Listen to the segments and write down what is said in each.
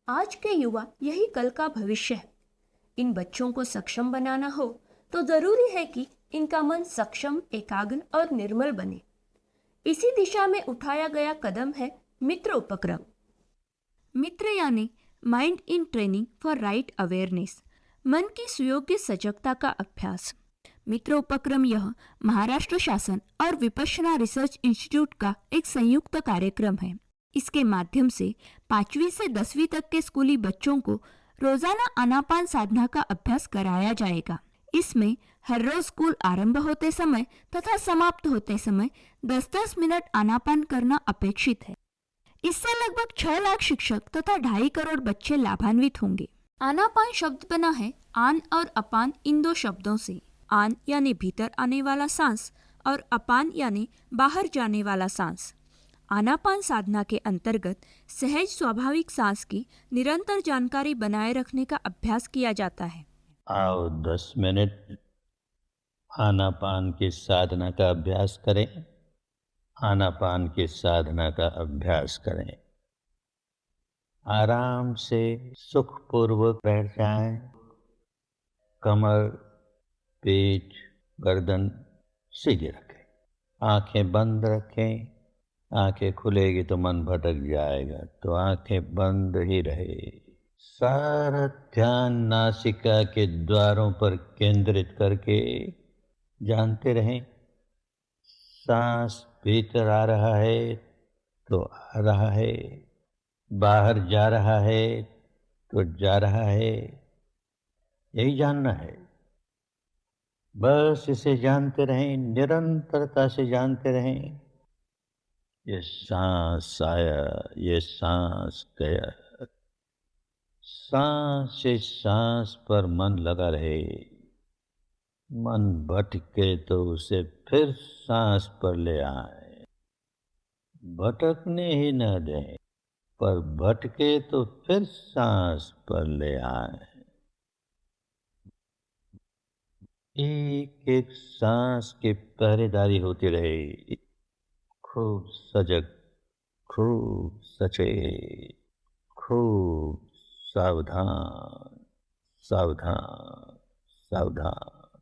आज के युवा यही कल का भविष्य है। इन बच्चों को सक्षम बनाना हो तो जरूरी है कि इनका मन सक्षम, एकाग्र और निर्मल बने। इसी दिशा में उठाया गया कदम है मित्र उपक्रम। मित्र यानी mind in training for right awareness, मन की सुयोग्य सजगता का अभ्यास। मित्र उपक्रम यह महाराष्ट्र शासन और विपश्यना रिसर्च इंस्टीट्यूट का एक संयुक्त कार्यक्रम है। इसके माध्यम से 5वीं से 10वीं तक के स्कूली बच्चों को रोजाना आनापान साधना का अभ्यास कराया जाएगा। इसमें हर रोज स्कूल आरंभ होते समय तथा समाप्त होते समय 10-10 मिनट आनापान करना अपेक्षित है। इससे लगभग 6 लाख शिक्षक तथा 2.5 करोड़ बच्चे लाभान्वित होंगे। आनापान शब्द बना है आन और अपान इन दो शब्दों से। आन यानी भीतर आने वाला सांस और अपान यानी बाहर जाने वाला सांस। आनापान साधना के अंतर्गत सहज स्वाभाविक सांस की निरंतर जानकारी बनाए रखने का अभ्यास किया जाता है। आओ 10 मिनट आनापान की साधना का अभ्यास करें। आनापान की साधना का अभ्यास करें। आराम से सुखपूर्वक बैठ जाएं। कमर, पेट, गर्दन सीधी रखें। आंखें बंद रखें। आंखें खुलेगी तो मन भटक जाएगा, तो आंखें बंद ही रहे। सारा ध्यान नासिका के द्वारों पर केंद्रित करके जानते रहें। सांस भीतर आ रहा है तो आ रहा है, बाहर जा रहा है तो जा रहा है, यही जानना है। बस इसे जानते रहें, निरंतरता से जानते रहें। ये सांस आया, ये सांस गया। सांस से सांस पर मन लगा रहे। मन भटके तो उसे फिर सांस पर ले आए। भटकने ही न दें, पर भटके तो फिर सांस पर ले आए। एक एक सांस की पहरेदारी होती रहे। खूब सजग, खूब सचेत, खूब सावधान, सावधान, सावधान।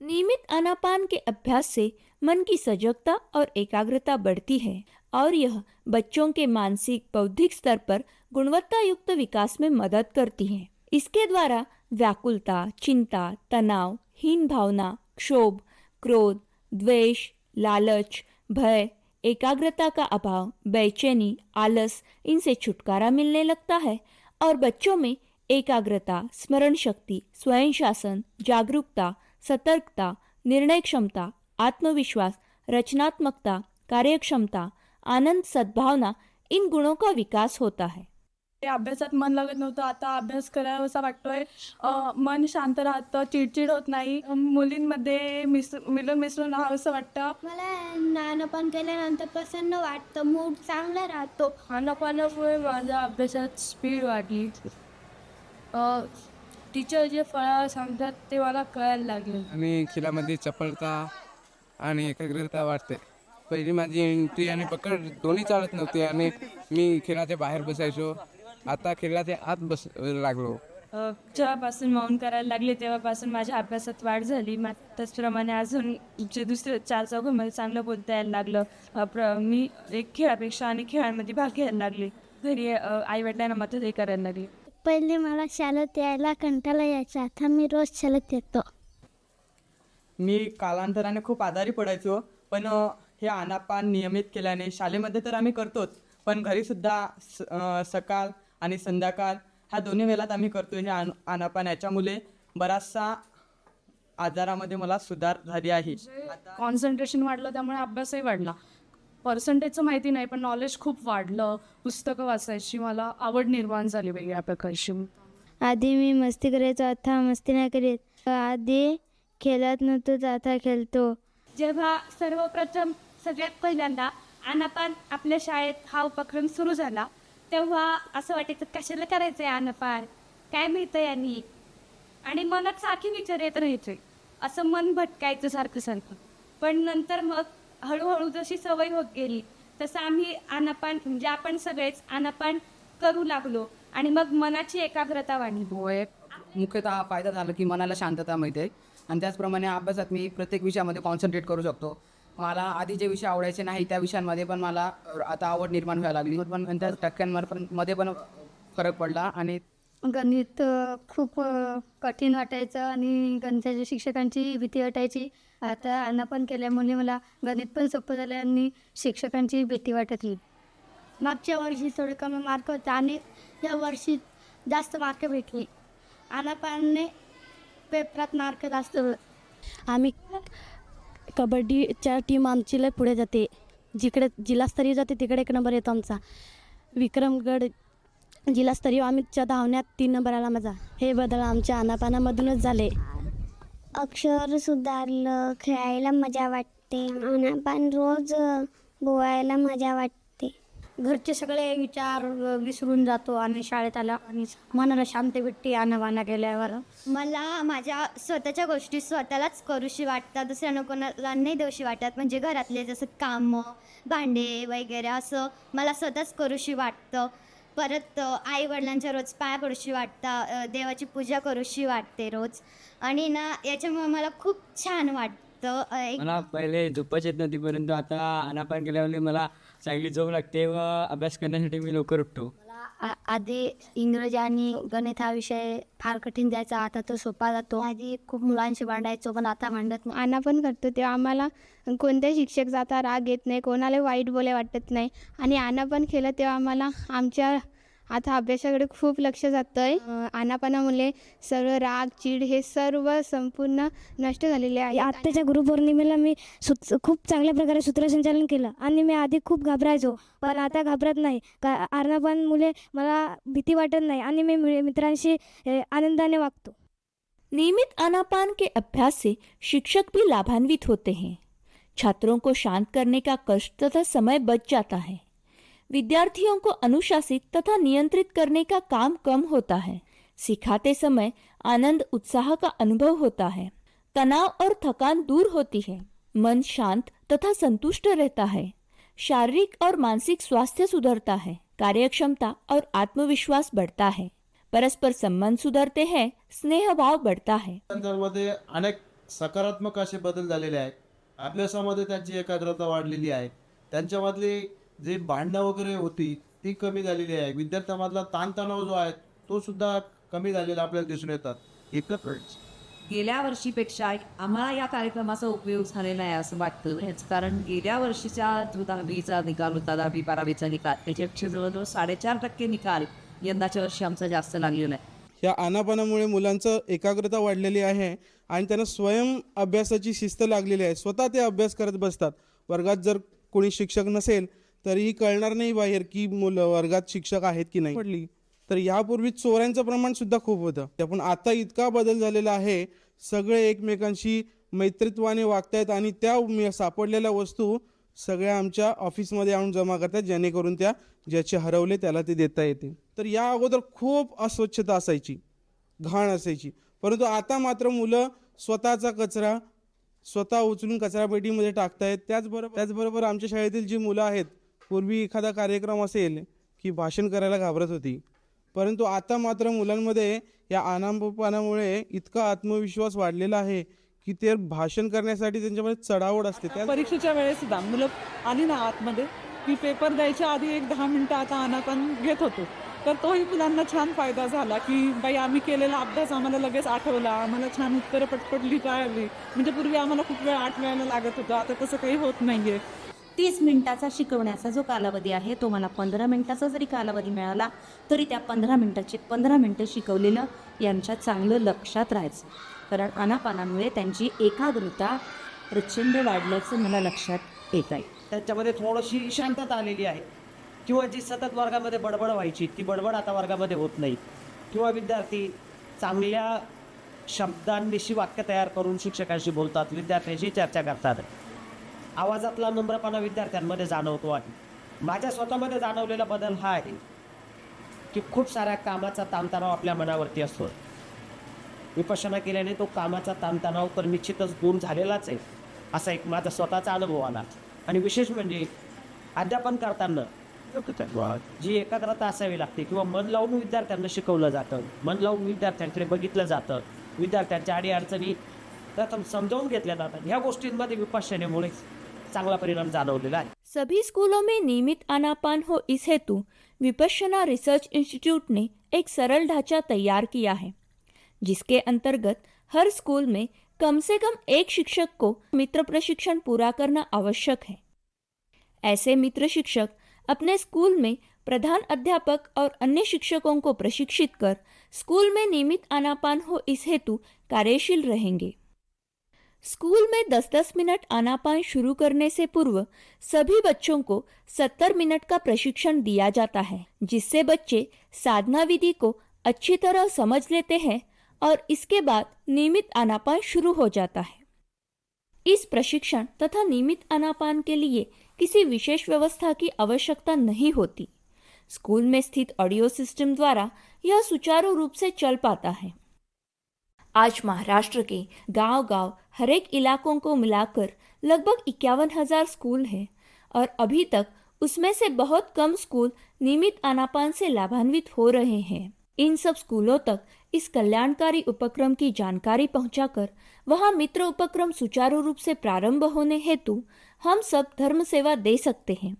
नियमित आनापान के अभ्यास से मन की सजगता और एकाग्रता बढ़ती है और यह बच्चों के मानसिक बौद्धिक स्तर पर गुणवत्ता युक्त विकास में मदद करती है। इसके द्वारा व्याकुलता, चिंता, तनाव, हीन भावना, क्षोभ, क्रोध, द्वेष, लालच, भय, एकाग्रता का अभाव, बेचैनी, आलस इनसे छुटकारा मिलने लगता है और बच्चों में एकाग्रता, स्मरण शक्ति, स्वयं शासन, जागरूकता, सतर्कता, निर्णय क्षमता, आत्मविश्वास, रचनात्मकता, कार्यक्षमता, आनंद, सद्भावना इन गुणों का विकास होता है। अभ्यासात मन लागत नव्हतं, आता अभ्यास करावासा वाटतोय. मन शांत राहतं, चिडचिड होत नाही. मुलींमध्ये मिळून मिसळून राहावंसं वाटतं. मला आनापान केल्यानंतर प्रसन्न वाटतं, मूड चांगला राहतो. आनापानामुळे माझ्या अभ्यासात स्पीड वाढली. टीचर जे फळा सांगतात ते मला कळायला लागले आणि खेळामध्ये चपळता आणि एकाग्रता वाढते. पहिली माझी एंट्री आणि पकड दोन्ही चालत नव्हते आणि मी खेळाच्या बाहेर बसायचो. आता खेळाच्या आत लागलो. जेव्हापासून मौन करायला लागले तेव्हापासून माझ्या अभ्यासात वाढ झाली. त्याचप्रमाणे अजून जे दुसरे 4 चौघांमध्ये चांगलं बोलता यायला लागलं. मी एक खेळापेक्षा आणि खेळांमध्ये भाग घ्यायला लागले. घरी आईवडिलांना मदत हे करायला लागली. पहिले मला शाळेत यायला कंटाळा यायचा, आता मी रोज शाळेत येतो. मी कालांतराने खूप आजारी पडायचो, पण हे आनापान नियमित केल्याने शाळेमध्ये तर आम्ही करतोच, पण घरीसुद्धा सकाळ आणि संध्याकाळ ह्या दोन्ही वेळात आम्ही करतो. हे आनापान याच्यामुळे बराचसा आजारामध्ये मला सुधार झाली आहे. कॉन्सन्ट्रेशन वाढलं, त्यामुळे अभ्यासही वाढला. पर्सेंटेजचं माहिती नाही, पण नॉलेज खूप वाढलं. पुस्तकं वाचायची मला आवड निर्माण झाली वेगळ्या प्रकारची. आधी मी मस्ती करायचो, आता मस्ती नाही करीत. आधी खेळत नव्हतो, आता खेळतो. जेव्हा सर्वप्रथम सगळ्यात पहिल्यांदा आनापान आपल्या शाळेत हा उपक्रम सुरू झाला, तेव्हा असं वाटायचं कशाला करायचं आहे आनापान, काय मिळतं यांनी, आणि मनात सारखी विचार येत राहायचे. असं मन भटकायचं सारखं सारखं. पण नंतर मग हळूहळू जशी सवय होत गेली तसं आम्ही आनापान, म्हणजे आपण सगळेच आनापान करू लागलो आणि मग मनाची एकाग्रता वाढली. होय, मुख्यतः हा फायदा झाला की मनाला शांतता मिळते आणि त्याचप्रमाणे अभ्यासात मी प्रत्येक विषयामध्ये कॉन्सन्ट्रेट करू शकतो. मला आधी जे विषय आवडायचे नाही त्या विषयांमध्ये पण मला आता आवड निर्माण व्हायला लागली, पण त्या टक्क्यांमध्ये पण फरक पडला. आणि गणित खूप कठीण वाटायचं आणि गणिताच्या शिक्षकांची भीती वाटायची. आता अनापान केल्यामुळे मला गणित पण सोपं झालं आणि शिक्षकांची भीती वाटत नाही. मागच्या वर्षी थोडे कमी मार्क होते आणि या वर्षी जास्त मार्क भेटली. अनापानने पेपरात मार्क जास्त आम्ही कबड्डीच्या टीम आमची लय पुढे जाते. जिकडे जिल्हास्तरीय जाते तिकडे 1 नंबर येतो आमचा. विक्रमगड जिल्हास्तरीय आम्हीच्या धावण्यात 3 नंबर आला माझा. हे बदल आमच्या अनापानामधूनच झाले. अक्षर सुधारलं, खेळायला मजा वाटते. अनापान रोज बोवायला मजा वाटते. घरचे सगळे विचार विसरून जातो आणि शाळेत आला आणि मनाला शांती भेटते अनापाना केल्यावर. मला माझ्या स्वतःच्या गोष्टी स्वतःलाच करूशी वाटतात, दुसऱ्या कोणाला नाही देऊशी वाटत. म्हणजे घरातले जसं कामं भांडे वगैरे असं मला स्वतःच करूशी वाटतं. परत आईवडिलांच्या रोज पाया पडूशी वाटतं, देवाची पूजा करूशी वाटते रोज. आणि ना याच्यामुळे मला खूप छान वाटतं. मला पहिले झोपच येत नव्हती, परंतु आता अनापान केल्यामुळे मला चांगली झोप लागते व अभ्यास करण्यासाठी मी लवकर उठतो. मला आधी इंग्रजी आणि गणित हा विषय फार कठीण जायचा, आता तो सोपा जातो. आधी खूप मुलांशी भांडायचो पण आता भांडत नाही. अनापान करतो तेव्हा आम्हाला कोणत्याही शिक्षकाचा राग येत नाही, कोणाला वाईट बोले वाटत नाही. आणि अनापान केलं तेव्हा आम्हाला आमच्या आता अभ्यासाकडे खूप लक्ष जातं आहे. अनापानामुळे सर्व राग चीड हे सर्व संपूर्ण नष्ट झालेले आहे. आत्ताच्या गुरुपौर्णिमेला मी खूप चांगल्या प्रकारे सूत्रसंचालन केलं आणि मी आधी खूप घाबरायचो पण आता घाबरत नाही. अनापानमुळे मला भीती वाटत नाही आणि मी मित्रांशी आनंदाने वागतो. नियमित आनापान के अभ्यास से शिक्षक भी लाभान्वित होते हैं. छात्रों को शांत करने का कष्ट तथा समय बच जाता है. विद्यार्थियों को अनुशासित तथा नियंत्रित करने का काम कम होता है. सिखाते समय आनंद उत्साह का अनुभव होता है. तनाव और थकान दूर होती है. मन शांत तथा संतुष्ट रहता है. शारीरिक और मानसिक स्वास्थ्य सुधरता है. कार्यक्षमता और आत्मविश्वास बढ़ता है. परस्पर संबंध सुधरते हैं. स्नेह भाव बढ़ता है. मध्ये अनेक सकारात्मक असे बदल झालेले आहेत. अभ्यासामध्ये त्यांची एकाग्रता वाढलेली आहे. त्यांच्यामधली जे भांडणं वगैरे होती ती कमी झालेली आहे. विद्यार्थ्यांमधला ताणतणाव जो आहे तो सुद्धा कमी झालेला आपल्याला दिसून येतात. गेल्या वर्षीपेक्षा आम्हाला या कार्यक्रमाचा उपयोग झालेला आहे असं वाटतं. हेच कारण गेल्या वर्षीचा जो 10वीचा निकाल होता, 10वी-12वीचा निकाल, त्याच्यापेक्षा जवळजवळ 4.5% निकाल यंदाच्या वर्षी आमचा जास्त लागलेला आहे. या आनापानामुळे मुलांचं एकाग्रता वाढलेली आहे आणि त्यांना स्वयं अभ्यासाची शिस्त लागलेली आहे. स्वतः ते अभ्यास करत बसतात. वर्गात जर कोणी शिक्षक नसेल तरीही कळणार नाही बाहेर की मुलं वर्गात शिक्षक आहेत की नाही. पडली तर यापूर्वी चोऱ्यांचं प्रमाण सुद्धा खूप होतं, पण आता इतका बदल झालेला आहे. सगळे एकमेकांशी मैत्रीत्वाने वागतायत आणि त्या सापडलेल्या वस्तू सगळ्या आमच्या ऑफिसमध्ये आणून जमा करतात, जेणेकरून त्या ज्याचे हरवले त्याला ते देता येते. तर या अगोदर खूप अस्वच्छता असायची, घाण असायची, परंतु आता मात्र मुलं स्वतःचा कचरा स्वतः उचलून कचरापेटीमध्ये टाकतायत. त्याचबरोबर आमच्या शाळेतील जी मुलं आहेत, पूर्वी एखादा कार्यक्रम असेल की भाषण करायला घाबरत होती, परंतु आता मात्र मुलांमध्ये या अनापानामुळे इतका आत्मविश्वास वाढलेला आहे की ते भाषण करण्यासाठी त्यांच्यामध्ये चढावड असते. त्या परीक्षेच्या वेळेस सुद्धा मुलं आली ना आतमध्ये की पेपर द्यायच्या आधी 1-10 मिनटं आता अनापान घेत होतो. तर तोही मुलांना छान फायदा झाला की बाई आम्ही केलेला अभ्यास आम्हाला लगेच आठवला, आम्हाला छान उत्तरं पटपट लिहिता आली. म्हणजे पूर्वी आम्हाला खूप वेळ आठवायला लागत होतं, आता तसं काही होत नाही आहे. 30 मिनिटाचा शिकवण्याचा जो कालावधी आहे तो मला 15 मिनिटाचा जरी कालावधी मिळाला तरी त्या 15 मिनिटाचे 15 मिनिटं शिकवलेलं यांच्या चांगलं लक्षात राहायचं. कारण आनापानामुळे त्यांची एकाग्रता प्रचंड वाढल्याचं मला लक्षात येत आहे. त्याच्यामध्ये थोडीशी शांतता आलेली आहे. किंवा जी सतत वर्गामध्ये बडबड व्हायची ती बडबड आता वर्गामध्ये होत नाही. किंवा विद्यार्थी चांगल्या शब्दांविषयी वाक्य तयार करून शिक्षकांशी बोलतात, विद्यार्थ्यांशी चर्चा करतात. आवाजातला नम्रपणा विद्यार्थ्यांमध्ये जाणवतो आहे. माझ्या स्वतःमध्ये जाणवलेला बदल हा आहे की खूप साऱ्या कामाचा ताणतणाव आपल्या मनावरती असतो. विपश्यना केल्याने तो कामाचा ताणतणाव तर निश्चितच दूर झालेलाच आहे, असा एक माझा स्वतःचा अनुभव आला. आणि विशेष म्हणजे अध्यापन करताना जी एकाग्रता असावी लागते किंवा मन लावून विद्यार्थ्यांना शिकवलं जातं, मन लावून विद्यार्थ्यांकडे बघितलं जातं, विद्यार्थ्यांच्या अडीअडचणी प्रथम समजावून घेतल्या जातात. ह्या गोष्टींमध्ये विपश्यनेमुळे चांगला परिणाम जाणवलेला आहे. सभी स्कूलों में नियमित आनापान हो, इस हेतु विपश्यना रिसर्च इंस्टीट्यूट ने एक सरल ढांचा तैयार किया है, जिसके अंतर्गत हर स्कूल में कम से कम एक शिक्षक को मित्र प्रशिक्षण पूरा करना आवश्यक है. ऐसे मित्र शिक्षक अपने स्कूल में प्रधान अध्यापक और अन्य शिक्षकों को प्रशिक्षित कर स्कूल में नियमित आनापान हो, इस हेतु कार्यशील रहेंगे. स्कूल में 10-10 मिनट आनापान शुरू करने से पूर्व सभी बच्चों को 70 मिनट का प्रशिक्षण दिया जाता है, जिससे बच्चे साधना विधि को अच्छी तरह समझ लेते हैं और इसके बाद नियमित आनापान शुरू हो जाता है. इस प्रशिक्षण तथा नियमित आनापान के लिए किसी विशेष व्यवस्था की आवश्यकता नहीं होती. स्कूल में स्थित ऑडियो सिस्टम द्वारा यह सुचारू रूप से चल पाता है. आज महाराष्ट्र के गांव-गांव हर एक इलाकों को मिलाकर लगभग 51,000 स्कूल हैं और अभी तक उसमें से बहुत कम स्कूल नियमित आनापान से लाभान्वित हो रहे हैं. इन सब स्कूलों तक इस कल्याणकारी उपक्रम की जानकारी पहुंचाकर वहां मित्र उपक्रम सुचारू रूप से प्रारंभ होने हेतु हम सब धर्म सेवा दे सकते हैं.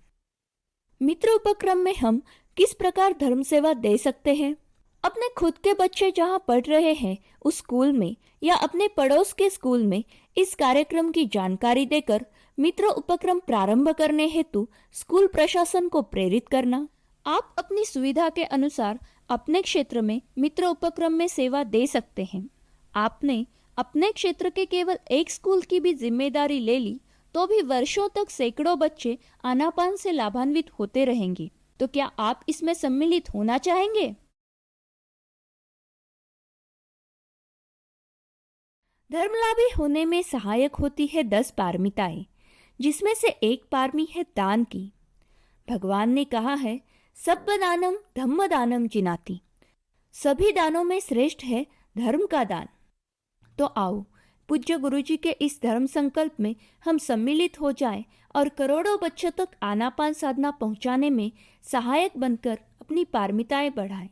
मित्र उपक्रम में हम किस प्रकार धर्म सेवा दे सकते हैं? अपने खुद के बच्चे जहां पढ़ रहे हैं उस स्कूल में या अपने पड़ोस के स्कूल में इस कार्यक्रम की जानकारी देकर मित्र उपक्रम प्रारंभ करने हेतु स्कूल प्रशासन को प्रेरित करना. आप अपनी सुविधा के अनुसार अपने क्षेत्र में मित्र उपक्रम में सेवा दे सकते हैं. आपने अपने क्षेत्र के केवल एक स्कूल की भी जिम्मेदारी ले ली तो भी वर्षों तक सैकड़ों बच्चे आनापान से लाभान्वित होते रहेंगे. तो क्या आप इसमें सम्मिलित होना चाहेंगे? धर्मलाभी होने में सहायक होती है 10 पारमिताएं, जिसमें से एक पारमी है दान की. भगवान ने कहा है, सब दानम धम्म दानम जिनाति. सभी दानों में श्रेष्ठ है धर्म का दान. तो आओ पूज्य गुरुजी के इस धर्म संकल्प में हम सम्मिलित हो जाएं और करोड़ों बच्चों तक आनापान साधना पहुंचाने में सहायक बनकर अपनी पारमिताएं बढ़ाएं.